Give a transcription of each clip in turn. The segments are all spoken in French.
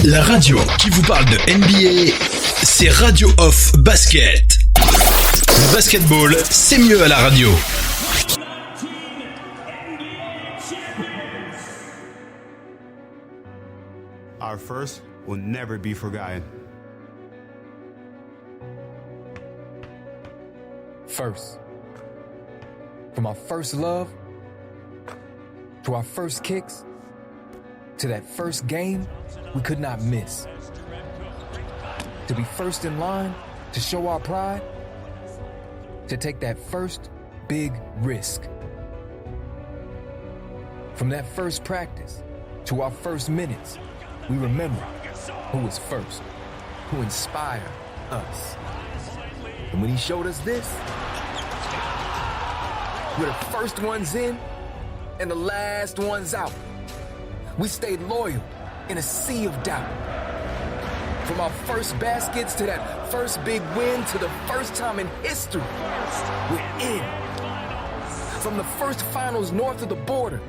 La radio qui vous parle de NBA, c'est Radio Off Basket. Le basketball, c'est mieux à la radio. Our first will never be forgotten. First. From our first love, to our first kicks, to that first game we could not miss. To be first in line, to show our pride, to take that first big risk. From that first practice to our first minutes, we remember who was first, who inspired us. And when he showed us this, we're the first ones in and the last ones out. We stayed loyal in a sea of doubt. From our first baskets to that first big win to the first time in history, we're in. From the first finals north of the border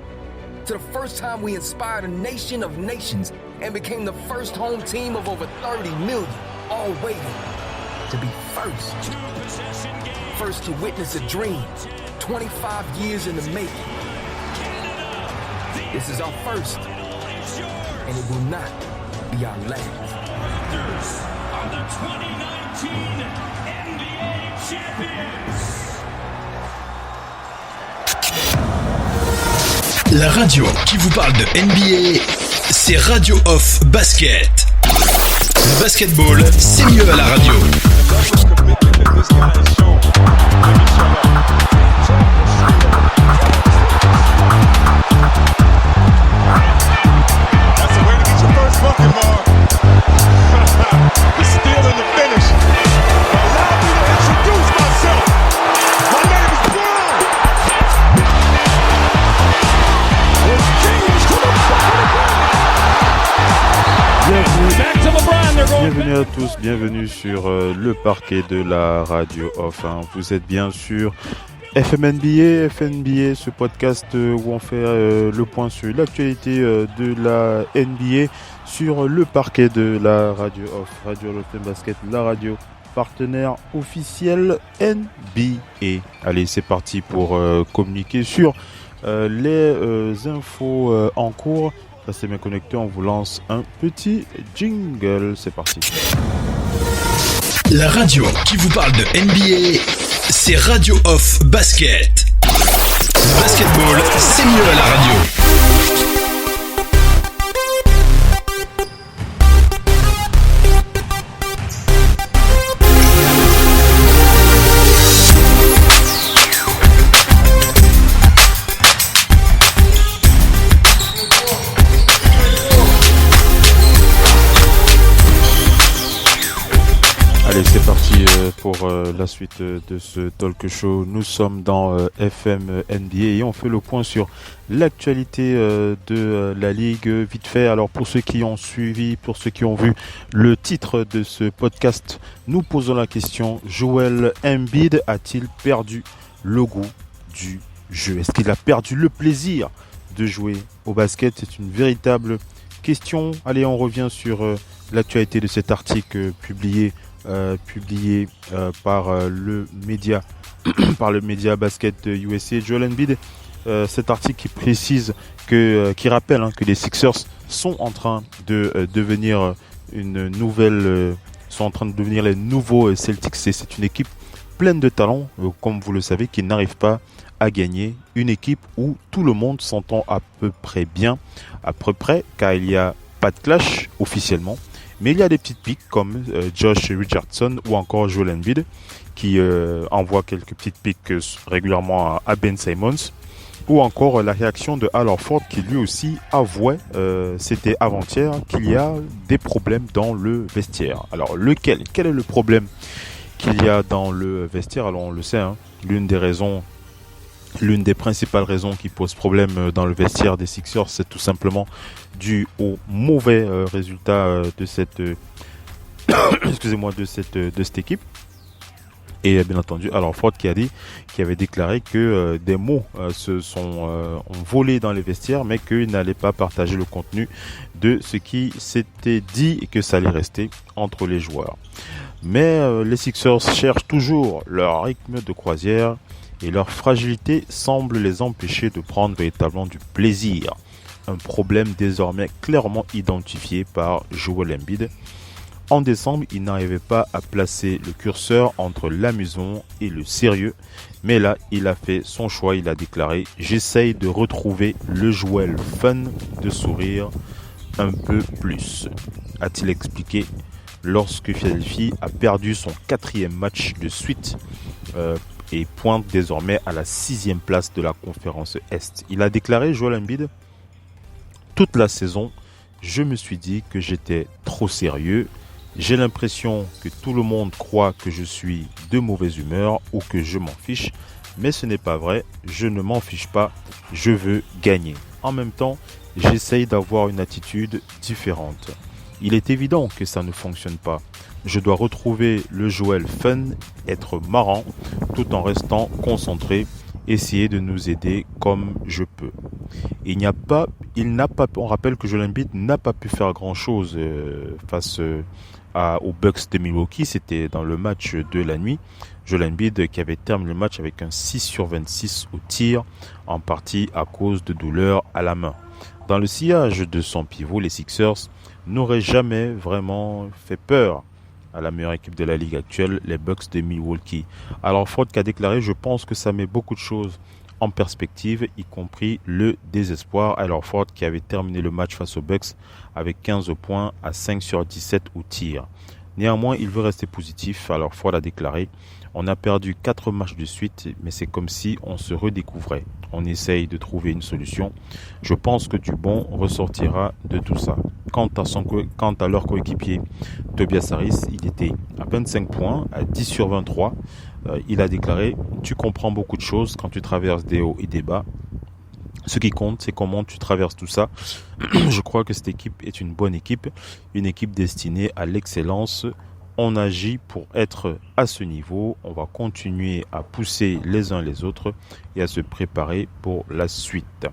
to the first time we inspired a nation of nations and became the first home team of over 30 million, all waiting to be first. First to witness a dream, 25 years in the making. This is our first, and it will not be our last. Are the 2019 NBA champions. La radio qui vous parle de NBA, c'est Radio Off Basket. Le basketball, c'est mieux à la radio. Bienvenue à tous, bienvenue sur le parquet de la radio off. Vous êtes bien sûr FMNBA, FNBA, ce podcast où on fait le point sur l'actualité de la NBA sur le parquet de la radio off, Radio Off Basket, la radio partenaire officiel NBA. Allez, c'est parti pour communiquer sur les infos en cours. Restez bien connectés, on vous lance un petit jingle, c'est parti. La radio qui vous parle de NBA, c'est Radio Off Basket. Le basketball, c'est mieux à la radio. Allez, c'est parti pour la suite de ce talk show. Nous sommes dans FM NBA et on fait le point sur l'actualité de la Ligue vite fait. Alors pour ceux qui ont suivi, pour ceux qui ont vu le titre de ce podcast, nous posons la question: Joel Embiid a-t-il perdu le goût du jeu? Est-ce qu'il a perdu le plaisir de jouer au basket? C'est une véritable question. Allez, on revient sur l'actualité de cet article publié par le média basket USA. Joel Embiid, cet article qui précise qui rappelle que les Sixers sont en train de devenir sont en train de devenir les nouveaux Celtics. C'est une équipe pleine de talent, comme vous le savez, qui n'arrive pas à gagner, une équipe où tout le monde s'entend à peu près bien, car il n'y a pas de clash officiellement. Mais il y a des petites piques comme Josh Richardson ou encore Joel Embiid qui envoie quelques petites piques régulièrement à Ben Simmons, ou encore la réaction de Al Horford qui lui aussi avouait, c'était avant-hier, qu'il y a des problèmes dans le vestiaire. Alors quel est le problème qu'il y a dans le vestiaire? Alors on le sait, l'une des principales raisons qui pose problème dans le vestiaire des Sixers, c'est tout simplement dû au mauvais résultat de cette de cette équipe. Et bien entendu, alors Ford qui avait déclaré que des mots ont volé dans les vestiaires, mais qu'il n'allait pas partager le contenu de ce qui s'était dit et que ça allait rester entre les joueurs. Mais les Sixers cherchent toujours leur rythme de croisière et leur fragilité semble les empêcher de prendre véritablement du plaisir. Un problème désormais clairement identifié par Joel Embiid. En décembre, il n'arrivait pas à placer le curseur entre l'amusement et le sérieux. Mais là, il a fait son choix. Il a déclaré « J'essaye de retrouver le Joel fun de sourire un peu plus », a-t-il expliqué lorsque Philadelphie a perdu son 4e match de suite et pointe désormais à la 6e place de la conférence Est. Il a déclaré, Joel Embiid, « Toute la saison, je me suis dit que j'étais trop sérieux. J'ai l'impression que tout le monde croit que je suis de mauvaise humeur ou que je m'en fiche, mais ce n'est pas vrai, je ne m'en fiche pas, je veux gagner. En même temps, j'essaye d'avoir une attitude différente. Il est évident que ça ne fonctionne pas. Je dois retrouver le Joel fun, être marrant, tout en restant concentré, essayer de nous aider comme je peux. On rappelle que Joel Embiid n'a pas pu faire grand chose face aux Bucks de Milwaukee, c'était dans le match de la nuit. Joel Embiid qui avait terminé le match avec un 6 sur 26 au tir, en partie à cause de douleurs à la main. Dans le sillage de son pivot, les Sixers n'auraient jamais vraiment fait peur à la meilleure équipe de la ligue actuelle, les Bucks de Milwaukee. Alors Ford qui a déclaré « Je pense que ça met beaucoup de choses en perspective, y compris le désespoir ». Alors Ford qui avait terminé le match face aux Bucks avec 15 points à 5 sur 17 au tir. Néanmoins, il veut rester positif. Alors Ford a déclaré « On a perdu 4 matchs de suite, mais c'est comme si on se redécouvrait. On essaye de trouver une solution. Je pense que du bon ressortira de tout ça. » Quant à leur coéquipier Tobias Harris, il était à 25 points, à 10 sur 23. Il a déclaré « Tu comprends beaucoup de choses quand tu traverses des hauts et des bas. Ce qui compte, c'est comment tu traverses tout ça. Je crois que cette équipe est une bonne équipe, une équipe destinée à l'excellence. On agit pour être à ce niveau. On va continuer à pousser les uns les autres et à se préparer pour la suite. »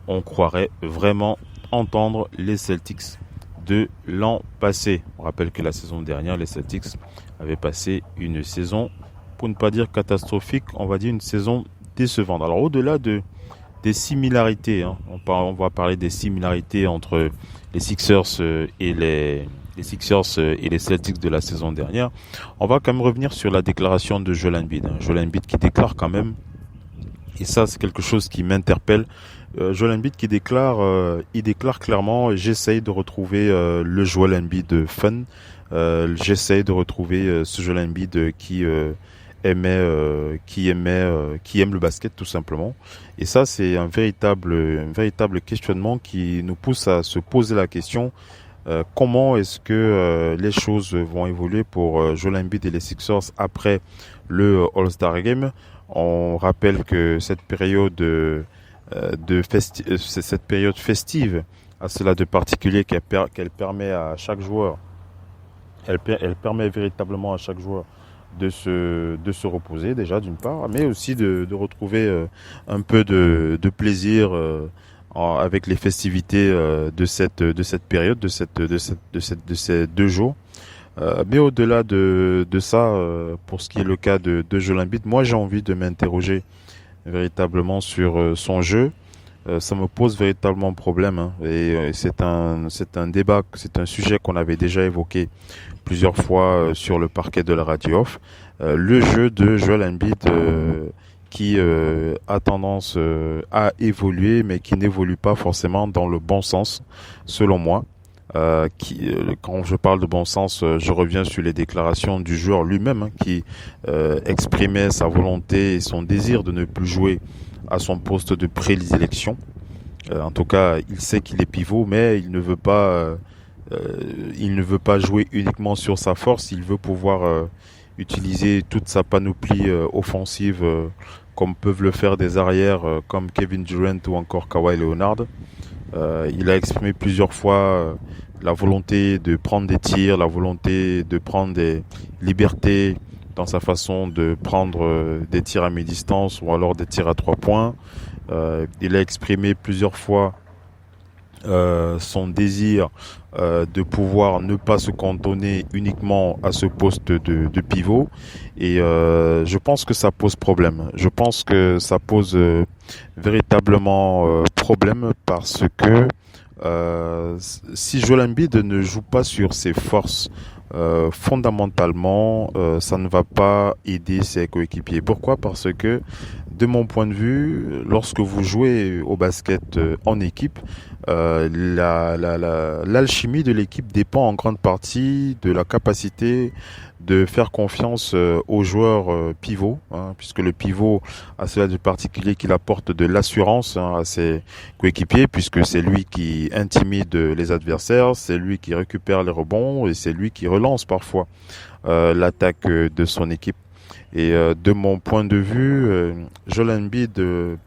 On croirait vraiment entendre les Celtics de l'an passé. On rappelle que la saison dernière, les Celtics avaient passé une saison, pour ne pas dire catastrophique, on va dire une saison décevante. Alors au-delà des similarités, on va parler des similarités entre les Sixers et les Celtics de la saison dernière. On va quand même revenir sur la déclaration de Joel Embiid. Joel Embiid qui déclare quand même, et ça c'est quelque chose qui m'interpelle, Joel Embiid qui déclare clairement « J'essaye de retrouver le Joel Embiid fun. J'essaye de retrouver ce Joel Embiid qui aime le basket tout simplement. » Et ça c'est un véritable questionnement qui nous pousse à se poser la question comment est-ce que les choses vont évoluer pour Joel Embiid et les Sixers après le All-Star Game. On rappelle que cette période festive a cela de particulier qu'elle permet à chaque joueur, elle permet véritablement à chaque joueur de se reposer déjà d'une part, mais aussi de retrouver un peu de plaisir avec les festivités de cette période, de ces 2 jours. Mais au-delà de ça, pour ce qui est le cas de Joel Embiid, moi j'ai envie de m'interroger véritablement sur son jeu. Ça me pose véritablement problème, et c'est un débat, c'est un sujet qu'on avait déjà évoqué plusieurs fois sur le parquet de la radio off. Le jeu de Joel Embiid qui a tendance à évoluer, mais qui n'évolue pas forcément dans le bon sens, selon moi. Quand je parle de bon sens, je reviens sur les déclarations du joueur lui-même qui exprimait sa volonté et son désir de ne plus jouer à son poste de présélection. En tout cas, il sait qu'il est pivot, mais il ne veut pas jouer uniquement sur sa force. Il veut pouvoir utiliser toute sa panoplie offensive comme peuvent le faire des arrières comme Kevin Durant ou encore Kawhi Leonard. Il a exprimé plusieurs fois la volonté de prendre des tirs, la volonté de prendre des libertés dans sa façon de prendre des tirs à mi-distance ou alors des tirs à 3 points. Il a exprimé plusieurs fois son désir de pouvoir ne pas se cantonner uniquement à ce poste de pivot, et je pense que ça pose problème. Je pense que ça pose véritablement problème parce que si Joel Embiid ne joue pas sur ses forces, fondamentalement, ça ne va pas aider ses coéquipiers. Pourquoi ? Parce que, de mon point de vue, lorsque vous jouez au basket en équipe, l'alchimie de l'équipe dépend en grande partie de la capacité de faire confiance aux joueurs pivots, puisque le pivot a cela de particulier qu'il apporte de l'assurance à ses coéquipiers, puisque c'est lui qui intimide les adversaires, c'est lui qui récupère les rebonds et c'est lui qui relance parfois l'attaque de son équipe. Et de mon point de vue, Joel Embiid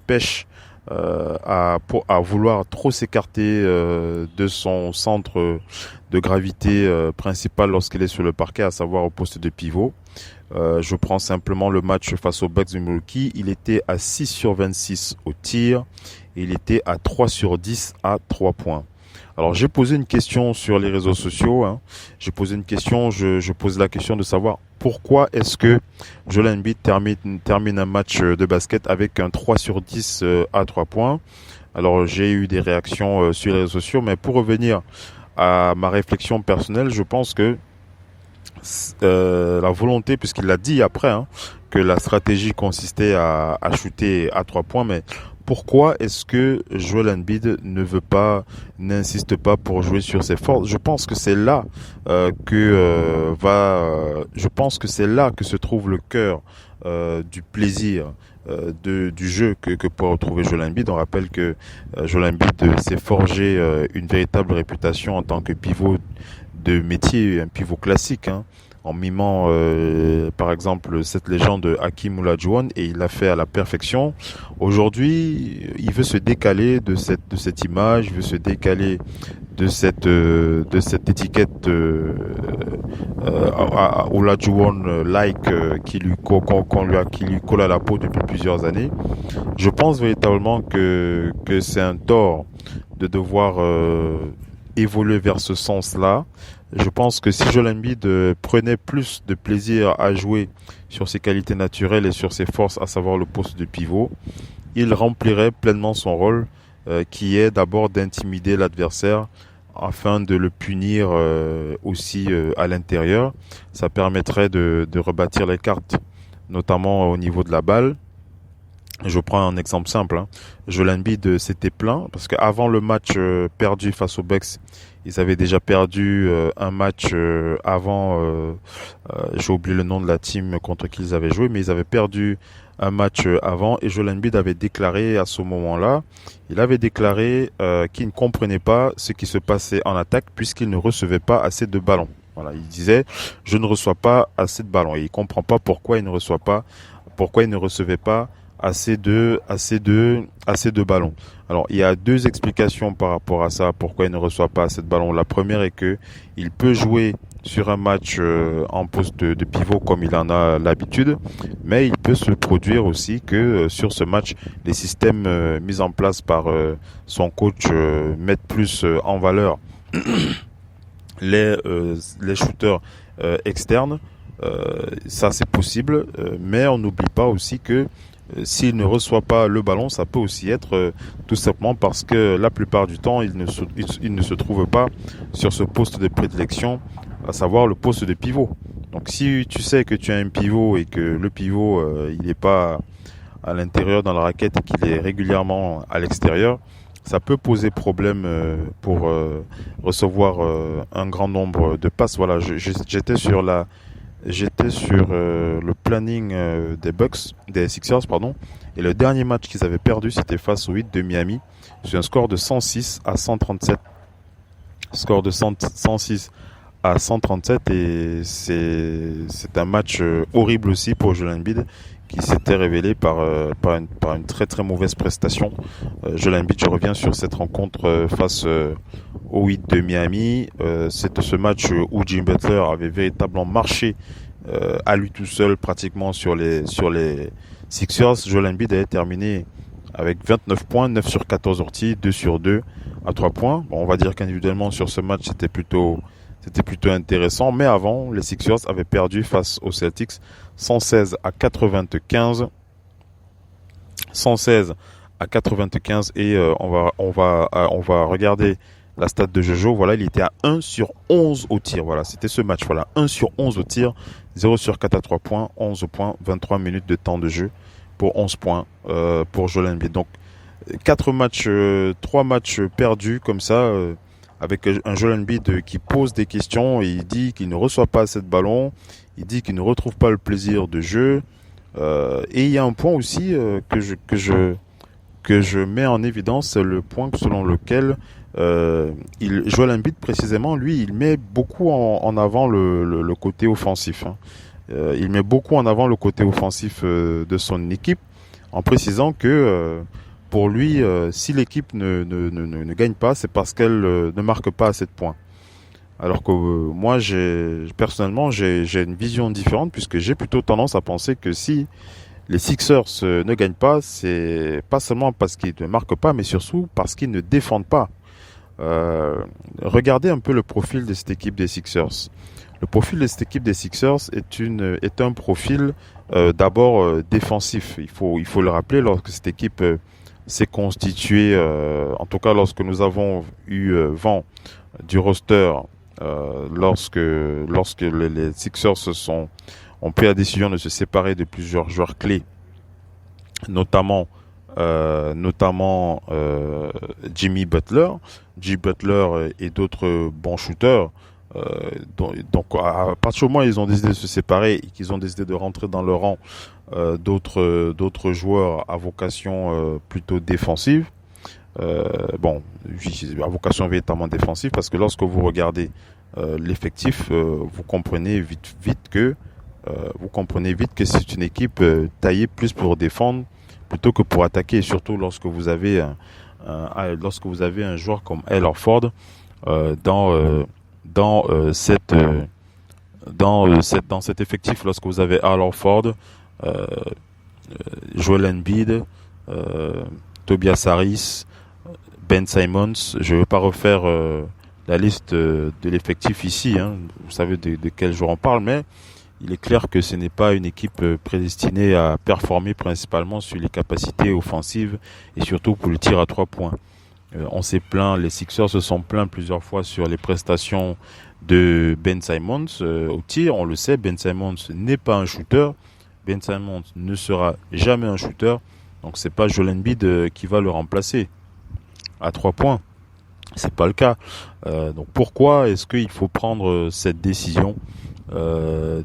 pêche à vouloir trop s'écarter de son centre de gravité principal lorsqu'il est sur le parquet, à savoir au poste de pivot. Je prends simplement le match face aux Bucks de Milwaukee. Il était à 6 sur 26 au tir et il était à 3 sur 10 à 3 points. Alors j'ai posé une question sur les réseaux sociaux. J'ai posé une question, je pose la question de savoir pourquoi est-ce que Joel Embiid termine un match de basket avec un 3 sur 10 à 3 points. Alors j'ai eu des réactions sur les réseaux sociaux, mais pour revenir à ma réflexion personnelle, je pense que la volonté, puisqu'il l'a dit après, que la stratégie consistait à shooter à 3 points, mais pourquoi est-ce que Joel Embiid n'insiste pas pour jouer sur ses forces? Je pense que c'est là que se trouve le cœur du plaisir du jeu que pourrait retrouver Joel Embiid. On rappelle que Joel Embiid s'est forgé une véritable réputation en tant que pivot de métier, un pivot classique, en mimant par exemple cette légende de Hakeem Olajuwon, et il l'a fait à la perfection. Aujourd'hui, il veut se décaler de cette image, il veut se décaler de cette étiquette Olajuwon qui lui colle à la peau depuis plusieurs années. Je pense véritablement que c'est un tort de devoir évoluer vers ce sens-là. Je pense que si Joel Embiid prenait plus de plaisir à jouer sur ses qualités naturelles et sur ses forces, à savoir le poste de pivot, il remplirait pleinement son rôle, qui est d'abord d'intimider l'adversaire afin de le punir aussi à l'intérieur. Ça permettrait de rebâtir les cartes, notamment au niveau de la balle. Je prends un exemple simple. Joel Embiid s'était plaint parce qu'avant le match perdu face aux Bucks, ils avaient déjà perdu un match avant. J'ai oublié le nom de la team contre qui ils avaient joué, mais ils avaient perdu un match avant. Et Joel Embiid avait déclaré à ce moment-là, qu'il ne comprenait pas ce qui se passait en attaque puisqu'il ne recevait pas assez de ballons. Voilà, il disait, je ne reçois pas assez de ballons, et il comprend pas pourquoi il ne recevait pas assez de ballons. Alors, il y a deux explications par rapport à ça, pourquoi il ne reçoit pas assez de ballons. La première est que il peut jouer sur un match en poste de pivot comme il en a l'habitude, mais il peut se produire aussi que sur ce match, les systèmes mis en place par son coach mettent plus en valeur les shooters externes. Ça, c'est possible, mais on n'oublie pas aussi que s'il ne reçoit pas le ballon, ça peut aussi être tout simplement parce que la plupart du temps, il ne se trouve pas sur ce poste de prédilection, à savoir le poste de pivot. Donc si tu sais que tu as un pivot et que le pivot il n'est pas à l'intérieur dans la raquette et qu'il est régulièrement à l'extérieur, ça peut poser problème pour recevoir un grand nombre de passes. Voilà, j'étais sur le planning des Sixers, et le dernier match qu'ils avaient perdu, c'était face au Heat de Miami, sur un score de 106 à 137. Score de 106 à 137, et c'est un match horrible aussi pour Joel Embiid, qui s'était révélé par une très très mauvaise prestation. Joel Embiid, je reviens sur cette rencontre face au Heat de Miami. C'était ce match où Jimmy Butler avait véritablement marché à lui tout seul pratiquement sur les Sixers. Joel Embiid avait terminé avec 29 points, 9 sur 14 sorties, 2 sur 2 à 3 points. Bon, on va dire qu'individuellement sur ce match c'était plutôt intéressant, mais avant les Sixers avaient perdu face aux Celtics 116 à 95. 116 à 95 et on va regarder la stat de Jojo. Voilà, il était à 1 sur 11 au tir. Voilà, c'était ce match. Voilà, 1 sur 11 au tir, 0 sur 4 à 3 points, 11 points, 23 minutes de temps de jeu pour 11 points pour Joel Embiid. Donc 3 matchs perdus comme ça avec un Joel Embiid qui pose des questions et il dit qu'il ne reçoit pas assez de ballons, il dit qu'il ne retrouve pas le plaisir de jeu. Et il y a un point aussi que je mets en évidence, c'est le point selon lequel Joel Embiid précisément, lui, il met beaucoup en avant le côté offensif. Hein. Il met beaucoup en avant le côté offensif de son équipe, en précisant que pour lui, si l'équipe ne gagne pas, c'est parce qu'elle ne marque pas assez de points. Alors que moi, personnellement, j'ai une vision différente, puisque j'ai plutôt tendance à penser que si les Sixers ne gagnent pas, c'est pas seulement parce qu'ils ne marquent pas, mais surtout parce qu'ils ne défendent pas. Regardez un peu le profil de cette équipe des Sixers. Le profil de cette équipe des Sixers est un profil d'abord défensif. Il faut le rappeler, lorsque cette équipe s'est constituée, en tout cas lorsque nous avons eu vent du roster, lorsque les Sixers ont pris la décision de se séparer de plusieurs joueurs clés, notamment Jimmy Butler, et d'autres bons shooters. Donc à partir du moment où ils ont décidé de se séparer et qu'ils ont décidé de rentrer dans le rang d'autres joueurs à vocation plutôt défensive, à vocation véritablement défensive, parce que lorsque vous regardez l'effectif, vous comprenez vite que c'est une équipe taillée plus pour défendre plutôt que pour attaquer, et surtout lorsque vous avez un joueur comme Al Horford dans cet effectif. Lorsque vous avez Al Horford, Joel Embiid, Tobias Harris, Ben Simmons, je ne vais pas refaire la liste de l'effectif ici, hein. Vous savez de quel joueur on parle, mais il est clair que ce n'est pas une équipe prédestinée à performer principalement sur les capacités offensives et surtout pour le tir à 3 points. On s'est plaint, les Sixers se sont plaints plusieurs fois sur les prestations de Ben Simmons au tir. On le sait, Ben Simmons n'est pas un shooter. Ben Simmons ne sera jamais un shooter. Donc c'est pas Joel Embiid qui va le remplacer à 3 points. C'est pas le cas. Donc pourquoi est-ce qu'il faut prendre cette décision de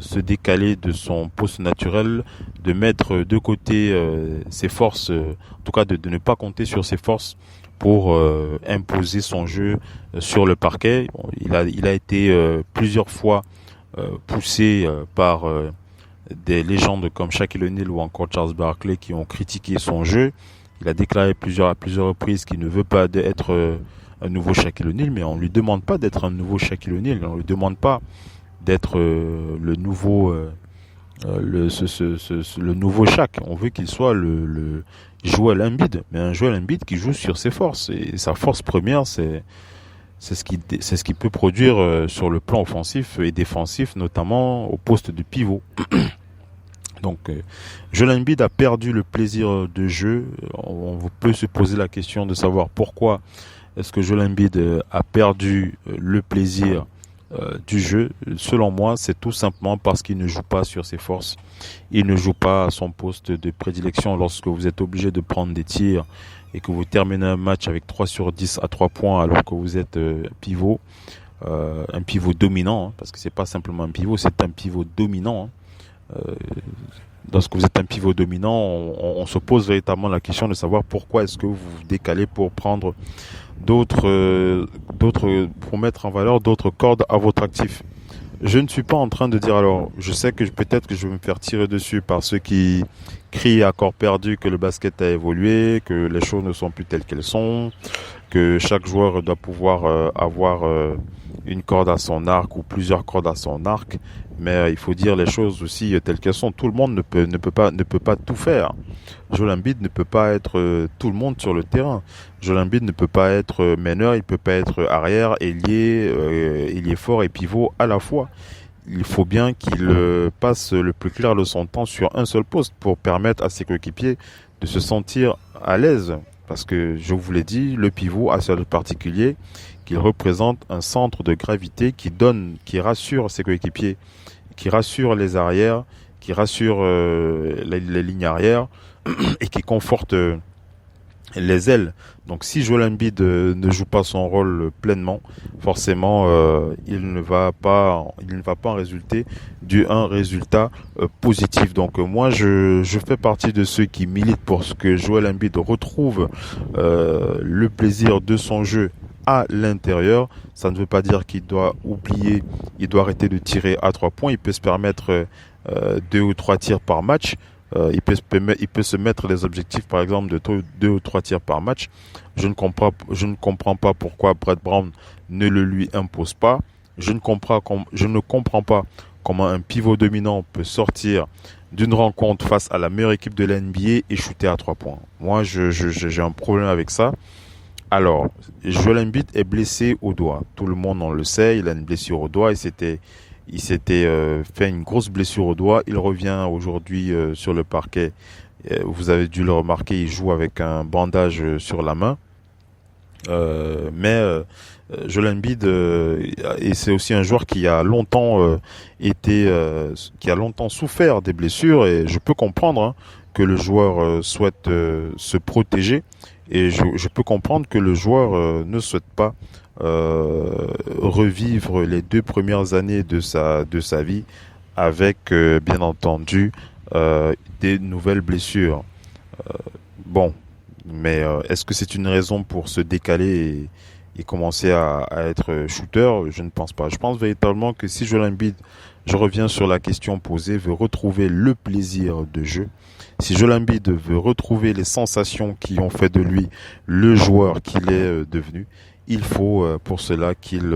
se décaler de son poste naturel, de mettre de côté ses forces, en tout cas de ne pas compter sur ses forces pour imposer son jeu sur le parquet. Il a été plusieurs fois poussé par des légendes comme Shaquille O'Neal ou encore Charles Barkley qui ont critiqué son jeu. Il a déclaré à plusieurs reprises qu'il ne veut pas être un nouveau Shaquille O'Neal, mais on ne lui demande pas d'être un nouveau Shaquille O'Neal, on ne lui demande pas d'être le nouveau Shaq. On veut qu'il soit le Joel Embiid, mais un Joel Embiid qui joue sur ses forces, et sa force première c'est ce qui peut produire sur le plan offensif et défensif, notamment au poste de pivot. Donc Joel Embiid a perdu le plaisir de jeu. On peut se poser la question de savoir pourquoi est-ce que Joel Embiid a perdu le plaisir du jeu. Selon moi, c'est tout simplement parce qu'il ne joue pas sur ses forces. Il ne joue pas à son poste de prédilection. Lorsque vous êtes obligé de prendre des tirs et que vous terminez un match avec 3 sur 10 à 3 points alors que vous êtes pivot, un pivot dominant, hein, parce que c'est pas simplement un pivot, c'est un pivot dominant. Lorsque vous êtes un pivot dominant, on se pose véritablement la question de savoir pourquoi est-ce que vous vous décalez pour prendre pour mettre en valeur d'autres cordes à votre actif. Je ne suis pas en train de dire, alors, je sais que peut-être que je vais me faire tirer dessus par ceux qui crient à corps perdu que le basket a évolué, que les choses ne sont plus telles qu'elles sont, que chaque joueur doit pouvoir avoir une corde à son arc ou plusieurs cordes à son arc, mais il faut dire les choses aussi telles qu'elles sont. Tout le monde ne peut pas tout faire. Joel Embiid ne peut pas être tout le monde sur le terrain. Joel Embiid ne peut pas être meneur, il peut pas être arrière, ailier fort et pivot à la fois. Il faut bien qu'il passe le plus clair de son temps sur un seul poste pour permettre à ses coéquipiers de se sentir à l'aise. Parce que, je vous l'ai dit, le pivot a cela de particulier qu'il représente un centre de gravité qui rassure ses coéquipiers, qui rassure les arrières, qui rassure les lignes arrière et qui conforte les ailes. Donc si Joel Embiid ne joue pas son rôle pleinement, forcément il ne va pas en résulter un résultat positif. Donc moi je fais partie de ceux qui militent pour ce que Joel Embiid retrouve le plaisir de son jeu à l'intérieur. Ça ne veut pas dire qu'il doit oublier, il doit arrêter de tirer à 3 points. Il peut se permettre 2 ou 3 tirs par match. Il peut se mettre des objectifs, par exemple, de 2 ou 3 tirs par match. Je ne comprends pas pourquoi Brett Brown ne le lui impose pas. Je ne comprends pas comment un pivot dominant peut sortir d'une rencontre face à la meilleure équipe de la NBA et shooter à 3 points. Moi, j'ai un problème avec ça. Alors, Joel Embiid est blessé au doigt. Tout le monde en le sait, il a une blessure au doigt. Il s'était fait une grosse blessure au doigt. Il revient aujourd'hui sur le parquet. Vous avez dû le remarquer, il joue avec un bandage sur la main. Mais Joel Embiid, et c'est aussi un joueur qui a longtemps souffert des blessures. Et je peux comprendre que le joueur souhaite se protéger. Et je peux comprendre que le joueur ne souhaite pas revivre les 2 premières années de sa vie avec bien entendu des nouvelles blessures. Bon, mais est-ce que c'est une raison pour se décaler et commencer à être shooter? Je ne pense pas. Je pense véritablement que si Joel Embiid, je reviens sur la question posée, veut retrouver le plaisir de jeu, si Joel Embiid veut retrouver les sensations qui ont fait de lui le joueur qu'il est devenu, il faut pour cela qu'il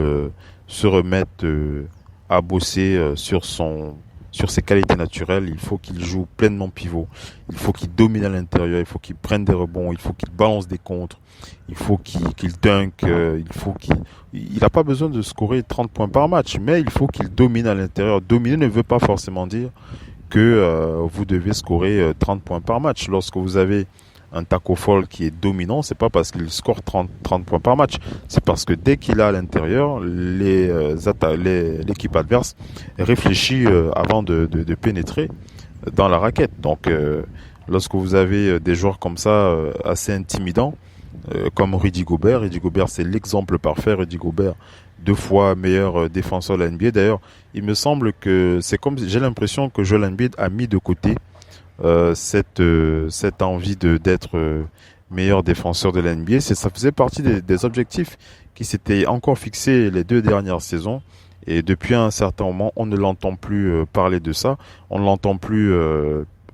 se remette à bosser sur ses qualités naturelles. Il faut qu'il joue pleinement pivot. Il faut qu'il domine à l'intérieur. Il faut qu'il prenne des rebonds. Il faut qu'il balance des contres. Il faut qu'il dunk. Il n'a pas besoin de scorer 30 points par match, mais il faut qu'il domine à l'intérieur. Dominer ne veut pas forcément dire que vous devez scorer 30 points par match. Lorsque vous avez un Taco Fall qui est dominant, c'est pas parce qu'il score 30 points par match, c'est parce que dès qu'il est à l'intérieur, l'équipe adverse réfléchit avant de pénétrer dans la raquette. Donc lorsque vous avez des joueurs comme ça assez intimidants, comme Rudy Gobert c'est l'exemple parfait. Rudy Gobert, 2 fois meilleur défenseur de la NBA. D'ailleurs, il me semble que j'ai l'impression que Joel Embiid a mis de côté cette envie d'être meilleur défenseur de la NBA. Ça faisait partie des objectifs qui s'étaient encore fixés les 2 dernières saisons. Et depuis un certain moment, on ne l'entend plus parler de ça. On ne l'entend plus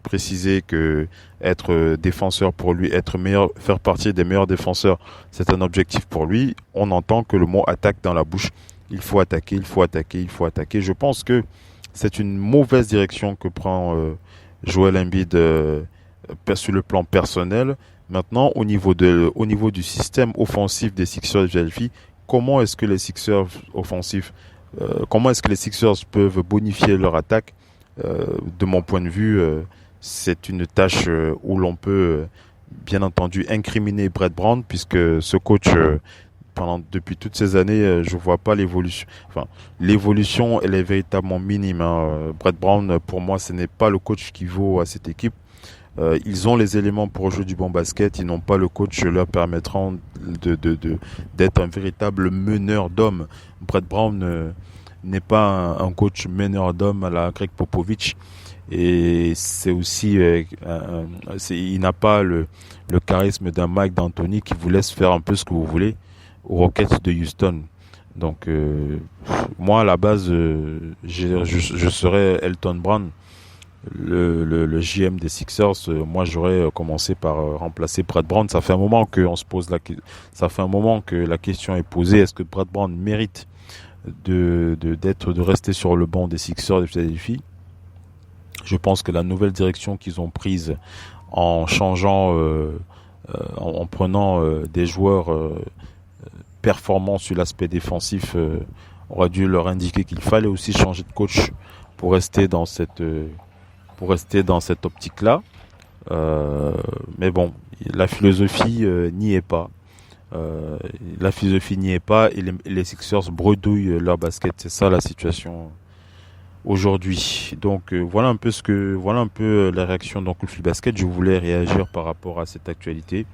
préciser que être défenseur pour lui, être meilleur, faire partie des meilleurs défenseurs, c'est un objectif pour lui. On entend que le mot attaque dans la bouche. Il faut attaquer, il faut attaquer, il faut attaquer. Je pense que c'est une mauvaise direction que prend Joel Embiid sur le plan personnel. Maintenant, au niveau du système offensif des Sixers de Philadelphie, comment est-ce que les Sixers peuvent bonifier leur attaque? De mon point de vue, c'est une tâche où l'on peut bien entendu incriminer Brett Brown, puisque ce coach depuis toutes ces années, je vois pas l'évolution. Enfin, l'évolution, elle est véritablement minime. Brett Brown, pour moi, ce n'est pas le coach qui vaut à cette équipe. Ils ont les éléments pour jouer du bon basket. Ils n'ont pas le coach leur permettant d'être un véritable meneur d'hommes. Brett Brown n'est pas un coach meneur d'hommes à la Greg Popovich. Et c'est aussi, il n'a pas le charisme d'un Mike D'Antoni qui vous laisse faire un peu ce que vous voulez aux Rockets de Houston. Donc moi à la base je serais Elton Brand, le GM des Sixers. Moi j'aurais commencé par remplacer Brett Brown. Ça fait un moment que la question est posée, est-ce que Brett Brown mérite de rester sur le banc des Sixers de Philadelphie. Je pense que la nouvelle direction qu'ils ont prise en changeant, en prenant des joueurs performants sur l'aspect défensif, aura dû leur indiquer qu'il fallait aussi changer de coach pour rester dans cette optique-là. Mais bon, la philosophie n'y est pas. Et les Sixers bredouillent leur basket. C'est ça la situation aujourd'hui. Donc voilà un peu la réaction dans Cool Basket. Je voulais réagir par rapport à cette actualité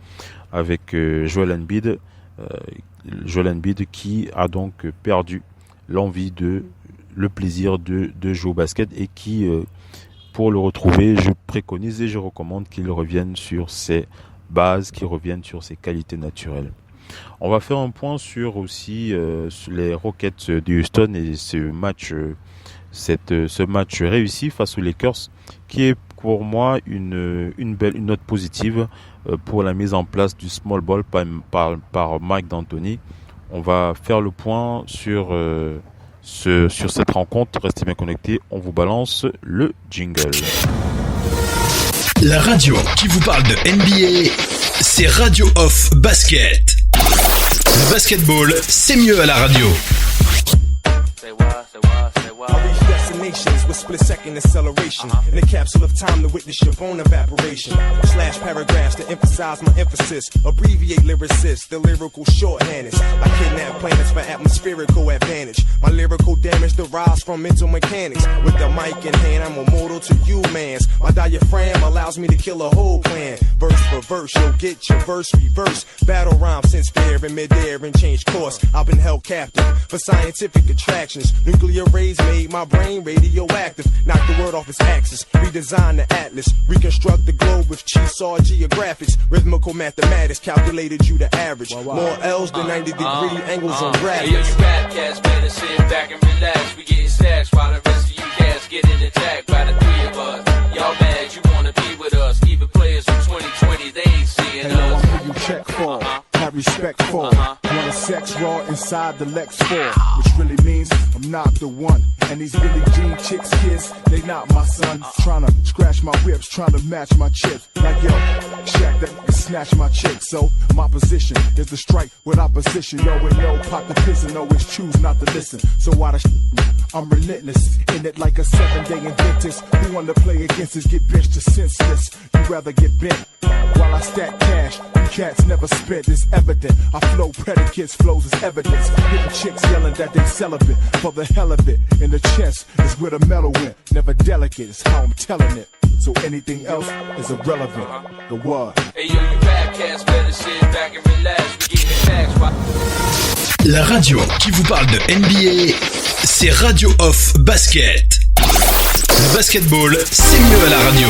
avec Joel Embiid qui a donc perdu l'envie le plaisir de jouer au basket et qui pour le retrouver, je préconise et je recommande qu'il revienne sur ses bases, qu'il revienne sur ses qualités naturelles. On va faire un point sur les Rockets de Houston et ce match réussi face aux Lakers, qui est pour moi une note positive pour la mise en place du small ball par Mike D'Antoni. On va faire le point sur cette rencontre. Restez bien connectés, on vous balance le jingle. La radio qui vous parle de NBA, c'est Radio Off Basket. Le basketball, c'est mieux à la radio. I reach destinations with split-second acceleration. In a capsule of time to witness your bone evaporation. Slash paragraphs to emphasize my emphasis. Abbreviate lyricists, the lyrical shorthanders. I kidnap planets for atmospherical advantage. My lyrical damage derives from mental mechanics. With the mic in hand, I'm immortal to you, mans. My diaphragm allows me to kill a whole plan. Verse for verse, you'll get your verse reverse. Battle rhyme since there in midair and change course. I've been held captive for scientific attractions. Nuclear rays made my brain radioactive. Knock the world off its axis. Redesign the atlas. Reconstruct the globe with Cheesaw geographics. Rhythmical mathematics calculated you the average. More L's than 90-degree angles on brackets. Hey, yo, you rap cats better sit back and relax. We getting stacks while the rest of you cats getting attacked by the three of us. Y'all mad you wanna be with us. Even players from 2020, they ain't seeing And now us. I'm who you check for. Have respect for. Wanna sex raw inside the Lex 4. Which really means I'm not the one. And these Billie Jean chicks kids, they not my son. Tryna scratch my whips, tryna match my chips. Like yo, Shaq that can snatch my chick. So my position is to strike with opposition. Yo, and no pop the piston, always choose not to listen. So why the I'm relentless. In it like a 7-day Invictus. Who wanna play against us get benched to senseless. You rather get bent while I stack cash. You cats never spent, it's evident. I flow predicates, flows is evidence. Getting chicks yelling that they celibate for the hell of it. In the chest is where the metal went. Never delicate, it's how I'm telling it. So anything else is irrelevant. The what? Hey, yo, you rap cats better sit back and relax. We getting stacks while... La radio qui vous parle de NBA, c'est Radio Off Basket. Le basketball, c'est mieux à la radio.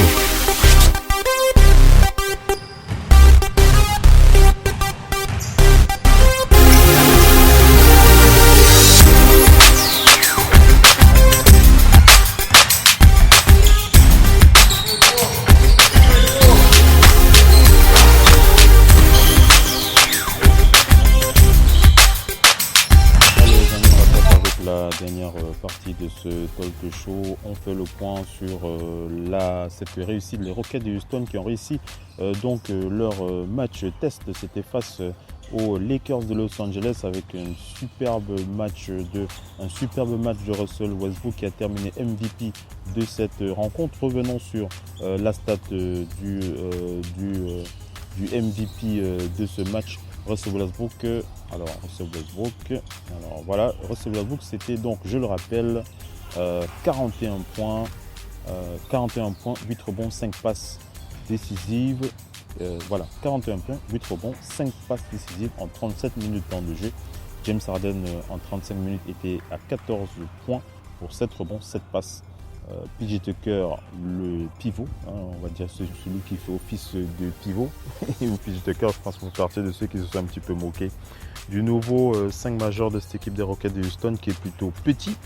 La dernière partie de ce talk show, on fait le point sur cette réussite, les Rockets de Houston qui ont réussi leur match test. C'était face aux Lakers de Los Angeles avec un superbe match de Russell Westbrook qui a terminé MVP de cette rencontre. Revenons sur la stat du MVP de ce match. Russell Westbrook, c'était donc, je le rappelle, 41 points, 8 rebonds, 5 passes décisives. 41 points, 8 rebonds, 5 passes décisives en 37 minutes de temps de jeu. James Harden en 35 minutes était à 14 points pour 7 rebonds, 7 passes. PJ Tucker, le pivot, on va dire celui qui fait office de pivot. Et PJ Tucker, je pense que vous faites partie de ceux qui se sont un petit peu moqués du nouveau 5 majeur de cette équipe des Rockets de Houston qui est plutôt petit,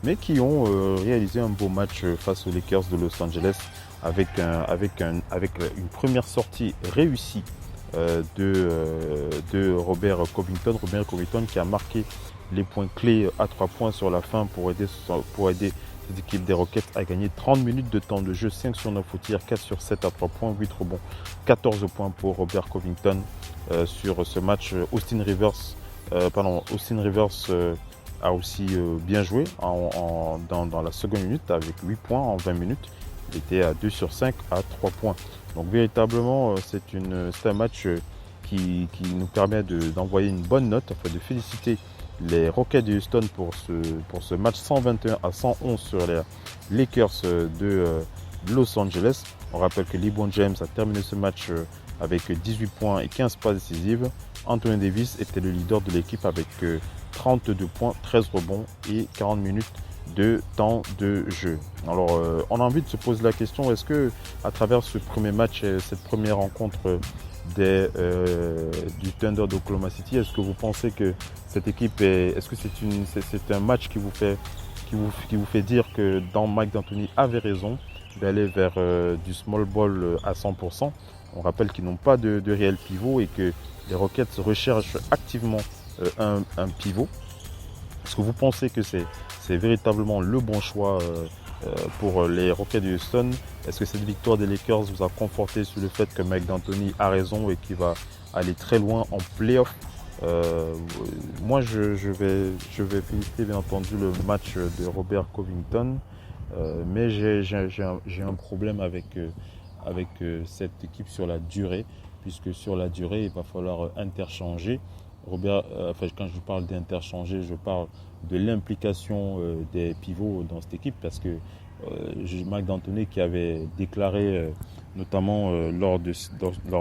mais qui ont réalisé un beau match face aux Lakers de Los Angeles avec une première sortie réussie de Robert Covington. Robert Covington qui a marqué les points clés à 3 points sur la fin pour aider cette équipe des Rockets à gagner 30 minutes de temps de jeu, 5 sur 9 au tir, 4 sur 7 à 3 points, 8 rebonds, 14 points pour Robert Covington sur ce match. Austin Rivers a aussi bien joué dans la seconde minute avec 8 points en 20 minutes. Il était à 2 sur 5 à 3 points. Donc véritablement, c'est un match qui nous permet d'envoyer une bonne note, enfin de féliciter les Rockets de Houston pour ce match 121 à 111 sur les Lakers de Los Angeles. On rappelle que LeBron James a terminé ce match avec 18 points et 15 passes décisives. Anthony Davis était le leader de l'équipe avec 32 points, 13 rebonds et 40 minutes de temps de jeu. Alors, on a envie de se poser la question, est-ce que à travers ce premier match et cette première rencontre du Thunder d'Oklahoma City, est-ce que vous pensez que cette équipe est-ce que c'est un match qui vous fait dire que Mike D'Antoni avait raison d'aller vers du small ball à 100%? On rappelle qu'ils n'ont pas de réel pivot et que les Rockets recherchent activement un pivot. Est-ce que vous pensez que c'est véritablement le bon choix pour les Rockets de Houston? Est-ce que cette victoire des Lakers vous a conforté sur le fait que Mike D'Antoni a raison et qu'il va aller très loin en playoff? Moi, je vais féliciter bien entendu le match de Robert Covington, mais j'ai un problème avec cette équipe sur la durée, puisque sur la durée, il va falloir interchanger. Quand je parle d'interchanger, je parle de l'implication des pivots dans cette équipe, parce que Mike D'Antoni qui avait déclaré notamment lors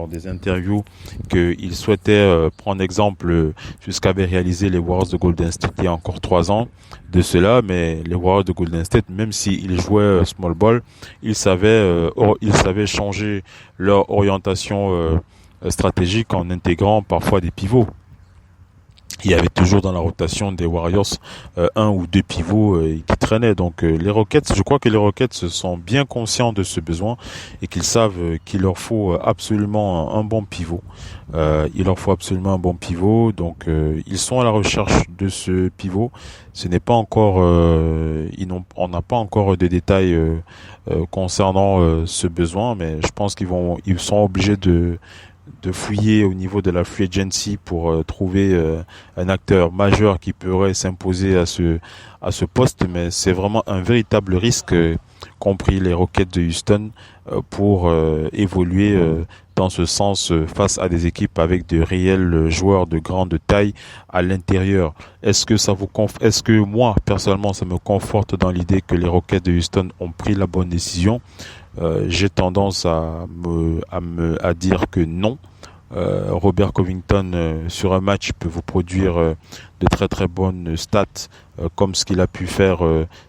des interviews qu'il souhaitait prendre exemple sur ce qu'avaient réalisé les Warriors de Golden State il y a encore 3 ans de cela, mais les Warriors de Golden State, même s'ils jouaient small ball, ils savaient changer leur orientation stratégique en intégrant parfois des pivots. Il y avait toujours dans la rotation des Warriors 1 ou 2 pivots qui traînaient. Donc les Rockets, je crois que les Rockets sont bien conscients de ce besoin et qu'ils savent qu'il leur faut absolument un bon pivot. Donc ils sont à la recherche de ce pivot. Ce n'est pas encore, on n'a pas encore de détails concernant ce besoin, mais je pense ils sont obligés de fouiller au niveau de la free agency pour trouver un acteur majeur qui pourrait s'imposer à ce poste, mais c'est vraiment un véritable risque compris les Rockets de Houston pour évoluer dans ce sens face à des équipes avec de réels joueurs de grande taille à l'intérieur. Est-ce que moi personnellement ça me conforte dans l'idée que les Rockets de Houston ont pris la bonne décision? J'ai tendance à dire que non. Robert Covington sur un match peut vous produire de très très bonnes stats comme ce qu'il a pu faire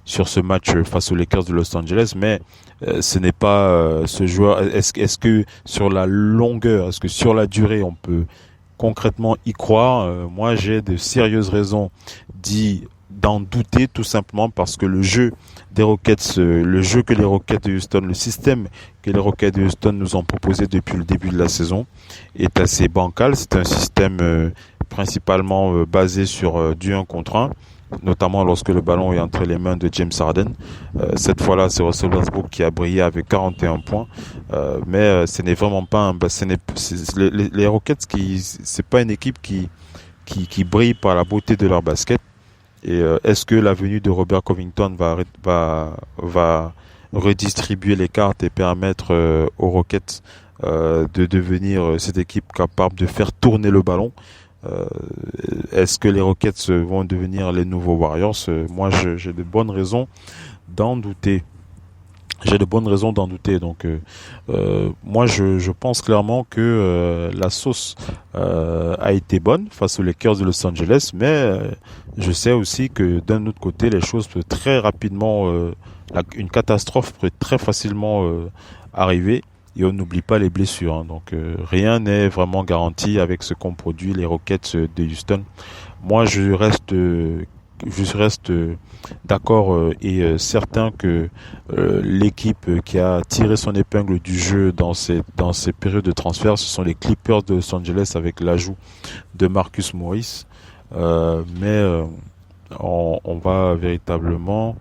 sur ce match face aux Lakers de Los Angeles, mais ce n'est pas ce joueur. Est-ce que sur la longueur, est-ce que sur la durée on peut concrètement y croire? Moi j'ai de sérieuses raisons d'en douter, tout simplement parce que le jeu des Rockets, le jeu que les Rockets de Houston, le système que les Rockets de Houston nous ont proposé depuis le début de la saison est assez bancal. C'est un système principalement basé sur du 1 contre 1, notamment lorsque le ballon est entre les mains de James Harden. Cette fois-là, c'est Russell Westbrook qui a brillé avec 41 points, mais ce n'est vraiment pas les Rockets c'est pas une équipe qui brille par la beauté de leur basket. Et est-ce que la venue de Robert Covington va redistribuer les cartes et permettre aux Rockets de devenir cette équipe capable de faire tourner le ballon? Est-ce que les Rockets vont devenir les nouveaux Warriors? Moi, j'ai de bonnes raisons d'en douter. Donc, moi, je pense clairement que la sauce a été bonne face aux Lakers de Los Angeles, mais je sais aussi que d'un autre côté, les choses peuvent très rapidement, une catastrophe peut très facilement arriver. Et on n'oublie pas les blessures. Hein. Donc, rien n'est vraiment garanti avec ce qu'ont produit les Rockets de Houston. Moi, je reste d'accord et certain que l'équipe qui a tiré son épingle du jeu dans ces périodes de transfert, ce sont les Clippers de Los Angeles avec l'ajout de Marcus Morris. Mais on va véritablement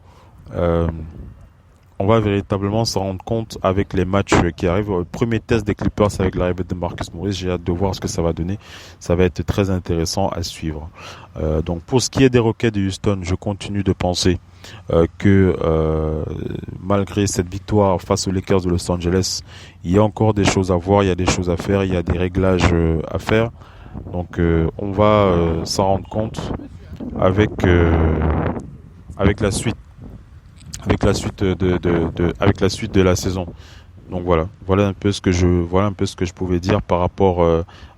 s'en rendre compte avec les matchs qui arrivent. Le premier test des Clippers avec l'arrivée de Marcus Morris, j'ai hâte de voir ce que ça va donner. Ça va être très intéressant à suivre. Donc pour ce qui est des Rockets de Houston, je continue de penser que malgré cette victoire face aux Lakers de Los Angeles, il y a encore des choses à voir, il y a des choses à faire, il y a des réglages à faire. Donc on va s'en rendre compte avec la suite de la saison. Donc voilà un peu ce que je pouvais dire par rapport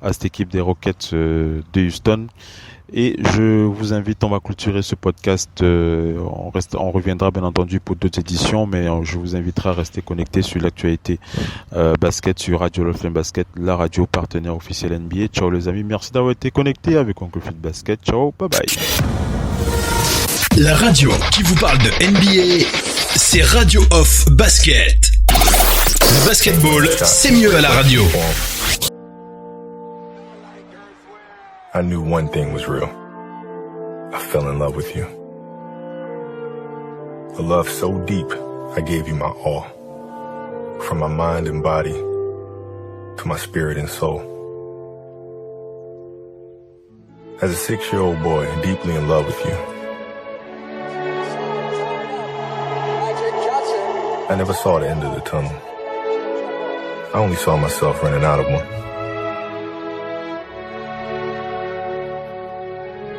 à cette équipe des Rockets de Houston. Et je vous invite, on va clôturer ce podcast. On reviendra bien entendu pour d'autres éditions, mais je vous inviterai à rester connecté sur l'actualité basket sur Radio Love Basket, la radio partenaire officielle NBA. Ciao les amis, merci d'avoir été connectés avec Uncle Phil Basket. Ciao, bye bye. La radio qui vous parle de NBA, c'est Radio Off Basket. Le basketball, c'est mieux à la radio. I knew one thing was real. I fell in love with you. A love so deep, I gave you my all. From my mind and body to my spirit and soul. As a 6-year-old boy, deeply in love with you, I never saw the end of the tunnel. I only saw myself running out of one.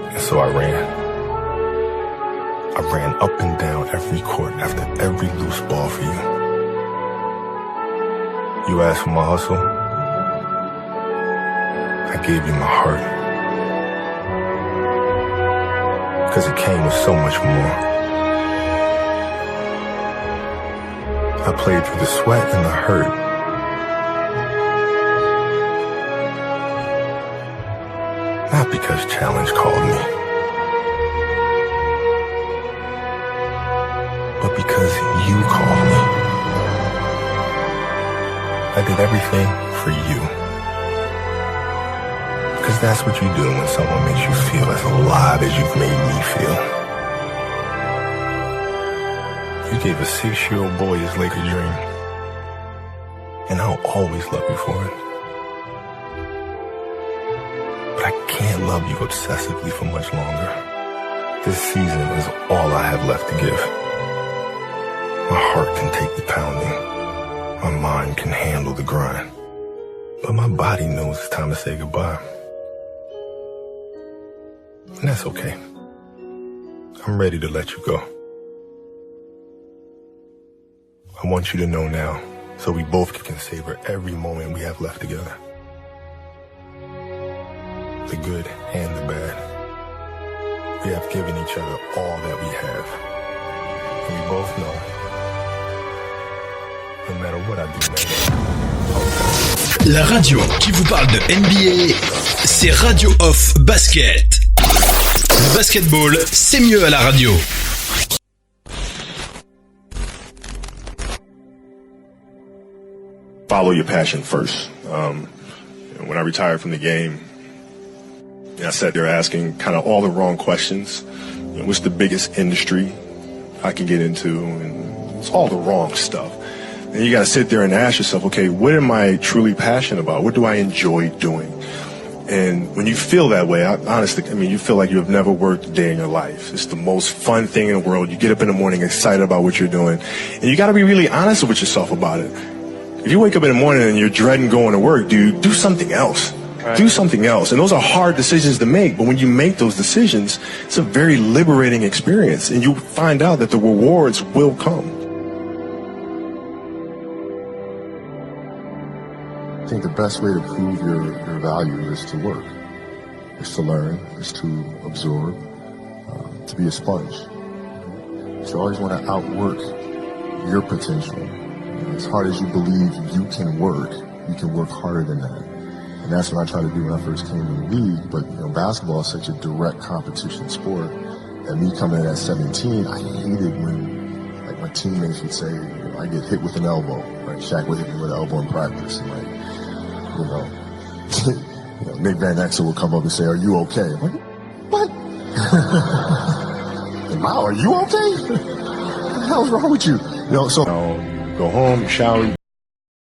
And so I ran. I ran up and down every court after every loose ball for you. You asked for my hustle. I gave you my heart. Because it came with so much more. I played through the sweat and the hurt. Not because challenge called me, but because you called me. I did everything for you. Because that's what you do when someone makes you feel as alive as you've made me feel. You gave a 6-year-old boy his Laker dream. And I'll always love you for it. But I can't love you obsessively for much longer. This season is all I have left to give. My heart can take the pounding. My mind can handle the grind. But my body knows it's time to say goodbye. And that's okay. I'm ready to let you go. I want you to know now, so we both can savor every moment we have left together. The good and the bad. We have given each other all that we have. And we both know, no matter what I do, La radio qui vous parle de NBA, c'est Radio Off Basket. Le basketball, c'est mieux à la radio. follow your passion first. When I retired from the game, I sat there asking kind of all the wrong questions. What's the biggest industry I can get into? And it's all the wrong stuff. And you got to sit there and ask yourself, okay, what am I truly passionate about? What do I enjoy doing? And when you feel that way, honestly, you feel like you have never worked a day in your life. It's the most fun thing in the world. You get up in the morning excited about what you're doing. And you got to be really honest with yourself about it. If you wake up in the morning and you're dreading going to work, do something else. Right. Do something else. And those are hard decisions to make. But when you make those decisions, it's a very liberating experience. And you find out that the rewards will come. I think the best way to prove your value is to work, is to learn, is to absorb, to be a sponge. You always want to outwork your potential. As hard as you believe you can work harder than that. And that's what I tried to do when I first came in the league. But basketball is such a direct competition sport And me coming in at 17, I hated when, like, my teammates would say, I get hit with an elbow. Like, Shaq would hit me with an elbow in practice. And, like, Nick Van Exel would come up and say, are you okay? I'm like, what? Are you okay? What the hell's wrong with you? So you go home, you shower,